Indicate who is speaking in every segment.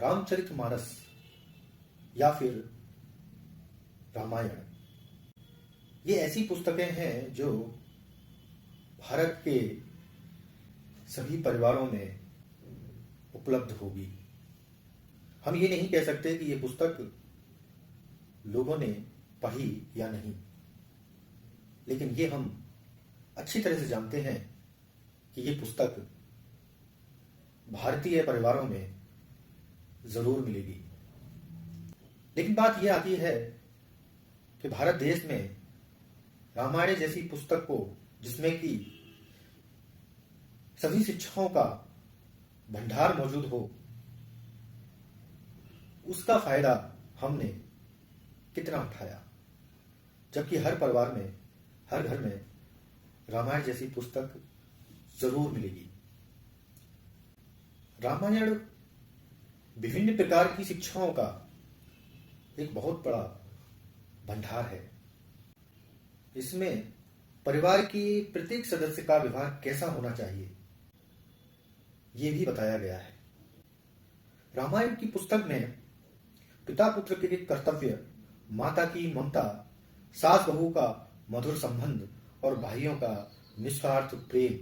Speaker 1: रामचरितमानस या फिर रामायण, ये ऐसी पुस्तकें हैं जो भारत के सभी परिवारों में उपलब्ध होगी। हम ये नहीं कह सकते कि ये पुस्तक लोगों ने पढ़ी या नहीं, लेकिन ये हम अच्छी तरह से जानते हैं कि ये पुस्तक भारतीय परिवारों में जरूर मिलेगी। लेकिन बात यह आती है कि भारत देश में रामायण जैसी पुस्तक को, जिसमें कि सभी शिक्षाओं का भंडार मौजूद हो, उसका फायदा हमने कितना उठाया, जबकि हर परिवार में, हर घर में रामायण जैसी पुस्तक जरूर मिलेगी। रामायण विभिन्न प्रकार की शिक्षाओं का एक बहुत बड़ा भंडार है। इसमें परिवार की प्रत्येक सदस्य का व्यवहार कैसा होना चाहिए, यह भी बताया गया है। रामायण की पुस्तक में पिता पुत्र के कर्तव्य, माता की ममता, सास बहू का मधुर संबंध और भाइयों का निस्वार्थ प्रेम,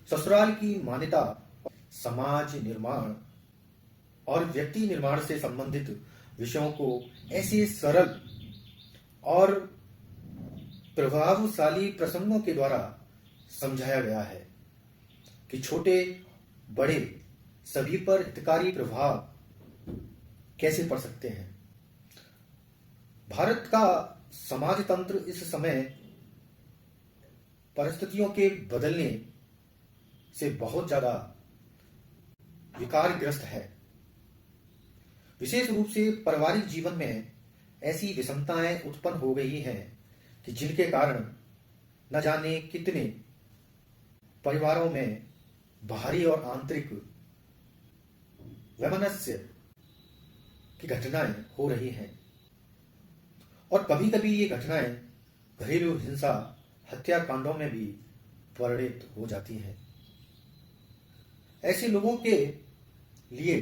Speaker 1: ससुराल की मान्यता, समाज निर्माण और व्यक्ति निर्माण से संबंधित विषयों को ऐसे सरल और प्रभावशाली प्रसंगों के द्वारा समझाया गया है कि छोटे बड़े सभी पर हितकारी प्रभाव कैसे पड़ सकते हैं। भारत का समाज तंत्र इस समय परिस्थितियों के बदलने से बहुत ज्यादा विकारग्रस्त है। विशेष रूप से पारिवारिक जीवन में ऐसी विषमताएं उत्पन्न हो गई हैं कि जिनके कारण न जाने कितने परिवारों में बाहरी और आंतरिक वैमनस्य की घटनाएं हो रही हैं, और कभी कभी ये घटनाएं घरेलू हिंसा, हत्याकांडों में भी परिणित हो जाती हैं। ऐसे लोगों के लिए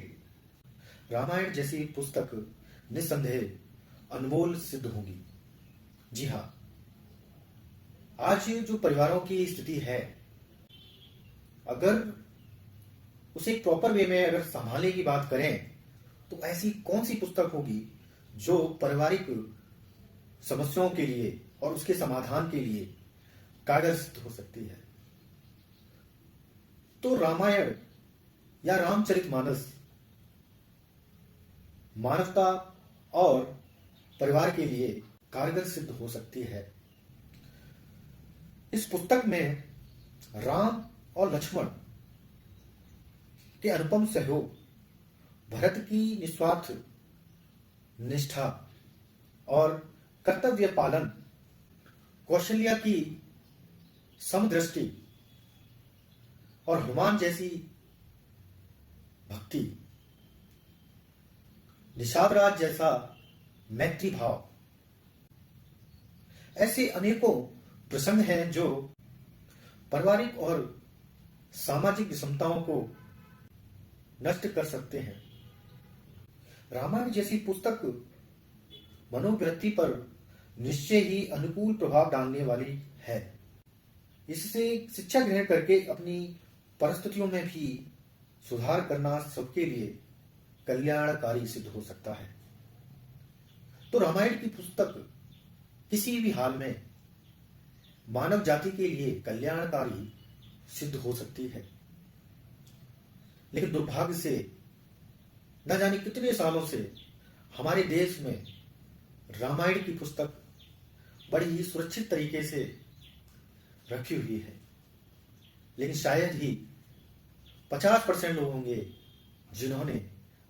Speaker 1: रामायण जैसी पुस्तक निस्संदेह अनमोल सिद्ध होगी। जी हाँ, आज जो परिवारों की स्थिति है, अगर उसे एक प्रॉपर वे में अगर संभालने की बात करें तो ऐसी कौन सी पुस्तक होगी जो पारिवारिक समस्याओं के लिए और उसके समाधान के लिए कारगर सिद्ध हो सकती है। तो रामायण या रामचरितमानस मानवता और परिवार के लिए कारगर सिद्ध हो सकती है। इस पुस्तक में राम और लक्ष्मण के अनुपम सहयोग, भरत की निस्वार्थ निष्ठा और कर्तव्य पालन, कौशल्या की समदृष्टि और हनुमान जैसी भक्ति, निषाद राज जैसा मैत्री भाव, ऐसे अनेकों प्रसंग हैं जो पारिवारिक और सामाजिक विषमताओं को नष्ट कर सकते हैं। रामायण जैसी पुस्तक मनोवृत्ति पर निश्चय ही अनुकूल प्रभाव डालने वाली है। इससे शिक्षा ग्रहण करके अपनी परिस्थितियों में भी सुधार करना सबके लिए कल्याणकारी सिद्ध हो सकता है। तो रामायण की पुस्तक किसी भी हाल में मानव जाति के लिए कल्याणकारी सिद्ध हो सकती है। लेकिन दुर्भाग्य से न जाने कितने सालों से हमारे देश में रामायण की पुस्तक बड़ी ही सुरक्षित तरीके से रखी हुई है, लेकिन शायद ही 50% लोग होंगे जिन्होंने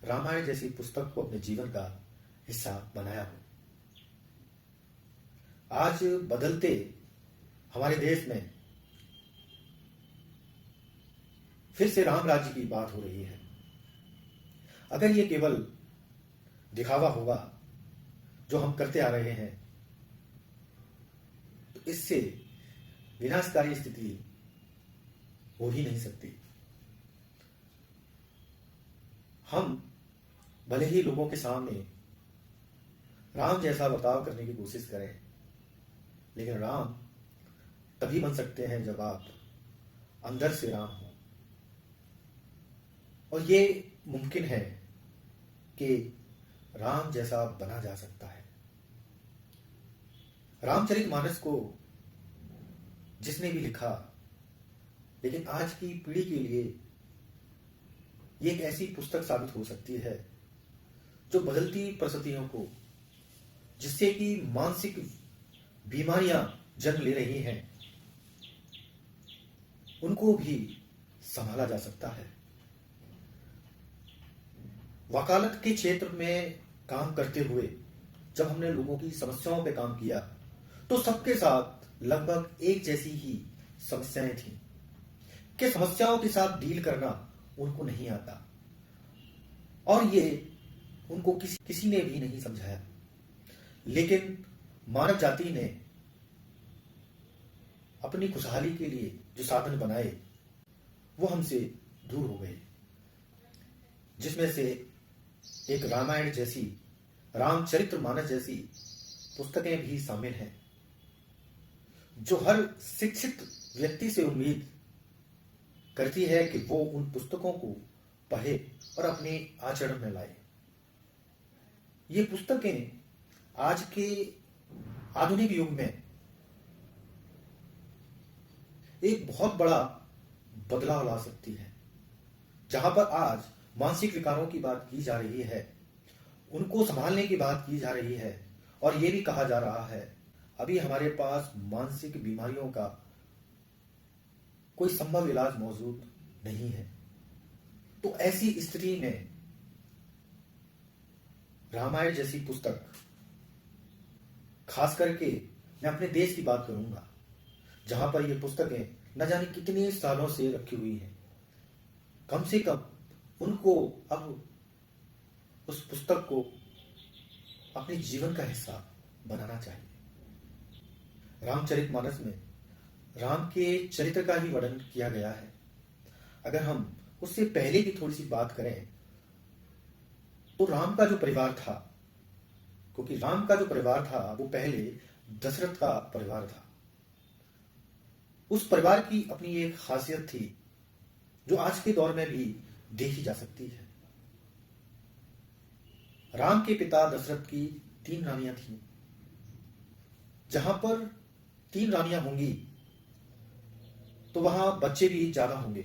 Speaker 1: रामायण जैसी पुस्तक को अपने जीवन का हिस्सा बनाया हो। आज बदलते हमारे देश में फिर से राम राज्य की बात हो रही है। अगर ये केवल दिखावा होगा जो हम करते आ रहे हैं, तो इससे विनाशकारी स्थिति हो ही नहीं सकती। हम भले ही लोगों के सामने राम जैसा बर्ताव करने की कोशिश करें, लेकिन राम तभी बन सकते हैं जब आप अंदर से राम हो। और ये मुमकिन है कि राम जैसा बना जा सकता है। रामचरितमानस को जिसने भी लिखा, लेकिन आज की पीढ़ी के लिए ये एक ऐसी पुस्तक साबित हो सकती है जो बदलती परिस्थितियों को, जिससे कि मानसिक बीमारियां जन्म ले रही हैं, उनको भी संभाला जा सकता है। वकालत के क्षेत्र में काम करते हुए जब हमने लोगों की समस्याओं पे काम किया, तो सबके साथ लगभग एक जैसी ही समस्याएं थी कि समस्याओं के साथ डील करना उनको नहीं आता, और ये उनको किसी ने भी नहीं समझाया। लेकिन मानव जाति ने अपनी खुशहाली के लिए जो साधन बनाए वो हमसे दूर हो गए, जिसमें से एक रामायण जैसी, रामचरितमानस जैसी पुस्तकें भी शामिल हैं, जो हर शिक्षित व्यक्ति से उम्मीद करती है कि वो उन पुस्तकों को पढ़े और अपने आचरण में लाए। ये पुस्तकें आज के आधुनिक युग में एक बहुत बड़ा बदलाव ला सकती है। जहां पर आज मानसिक विकारों की बात की जा रही है, उनको संभालने की बात की जा रही है, और ये भी कहा जा रहा है अभी हमारे पास मानसिक बीमारियों का कोई संभव इलाज मौजूद नहीं है। तो ऐसी स्थिति में रामायण जैसी पुस्तक, खास करके मैं अपने देश की बात करूंगा, जहां पर ये पुस्तकें न जाने कितने सालों से रखी हुई हैं, कम से कम उनको अब उस पुस्तक को अपने जीवन का हिस्सा बनाना चाहिए। रामचरितमानस में राम के चरित्र का ही वर्णन किया गया है। अगर हम उससे पहले की थोड़ी सी बात करें, तो राम का जो परिवार था, क्योंकि राम का जो परिवार था वो पहले दशरथ का परिवार था, उस परिवार की अपनी एक खासियत थी जो आज के दौर में भी देखी जा सकती है। राम के पिता दशरथ की 3 रानियां थीं। जहां पर 3 रानियां होंगी तो वहां बच्चे भी ज्यादा होंगे,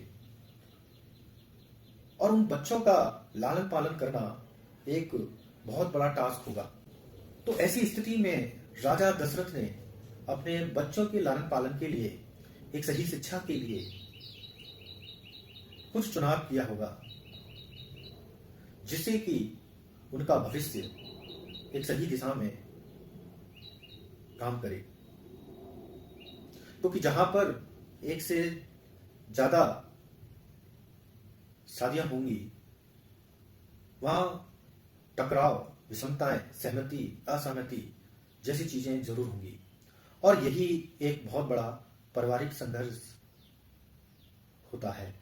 Speaker 1: और उन बच्चों का लालन पालन करना एक बहुत बड़ा टास्क होगा। तो ऐसी स्थिति में राजा दशरथ ने अपने बच्चों के लालन पालन के लिए, एक सही शिक्षा के लिए कुछ चुनाव किया होगा, जिससे कि उनका भविष्य एक सही दिशा में काम करे। क्योंकि जहां पर एक से ज्यादा शादियां होंगी, वहां टकराव, विषमताएं, सहमति, असहमति जैसी चीजें जरूर होंगी, और यही एक बहुत बड़ा पारिवारिक संघर्ष होता है।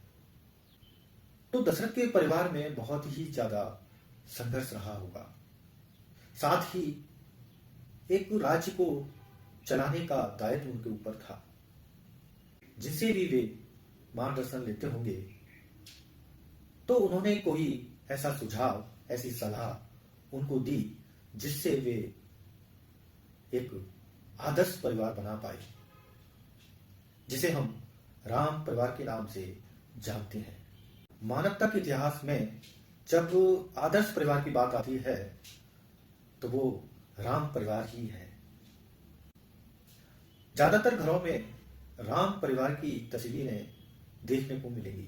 Speaker 1: तो दशरथ के परिवार में बहुत ही ज्यादा संघर्ष रहा होगा। साथ ही एक राज्य को चलाने का दायित्व उनके ऊपर था, जिससे भी वे मार्गदर्शन लेते होंगे। तो उन्होंने कोई ऐसा सुझाव, ऐसी सलाह उनको दी, जिससे वे एक आदर्श परिवार बना पाए, जिसे हम राम परिवार के नाम से जानते हैं। मानवता के इतिहास में जब आदर्श परिवार की बात आती है, तो वो राम परिवार ही है। ज्यादातर घरों में राम परिवार की तस्वीरें देखने को मिलेंगी,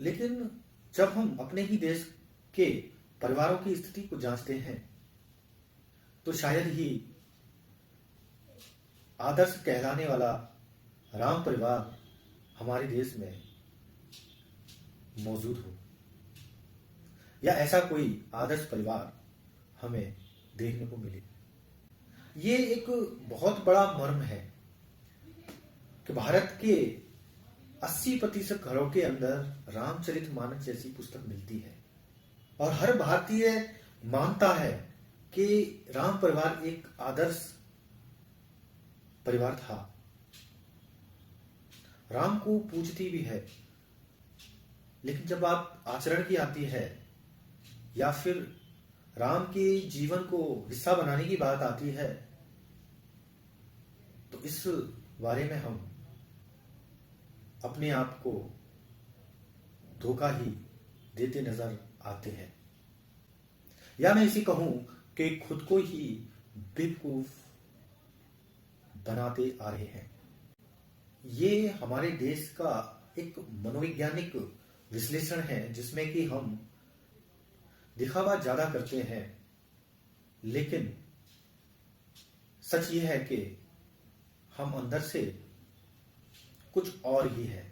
Speaker 1: लेकिन जब हम अपने ही देश के परिवारों की स्थिति को जांचते हैं, तो शायद ही आदर्श कहलाने वाला राम परिवार हमारे देश में मौजूद हो, या ऐसा कोई आदर्श परिवार हमें देखने को मिले। ये एक बहुत बड़ा मर्म है कि भारत के 80% घरों के अंदर रामचरितमानस जैसी पुस्तक मिलती है। और हर भारतीय मानता है कि राम परिवार एक आदर्श परिवार था। राम को पूजती भी है, लेकिन जब बात आचरण की आती है या फिर राम के जीवन को हिस्सा बनाने की बात आती है, तो इस बारे में हम अपने आप को धोखा ही देते नजर आते हैं, या मैं इसी कहूं कि खुद को ही बेवकूफ बनाते आ रहे हैं। ये हमारे देश का एक मनोवैज्ञानिक विश्लेषण है, जिसमें कि हम दिखावा ज्यादा करते हैं, लेकिन सच ये है कि हम अंदर से कुछ और ही है।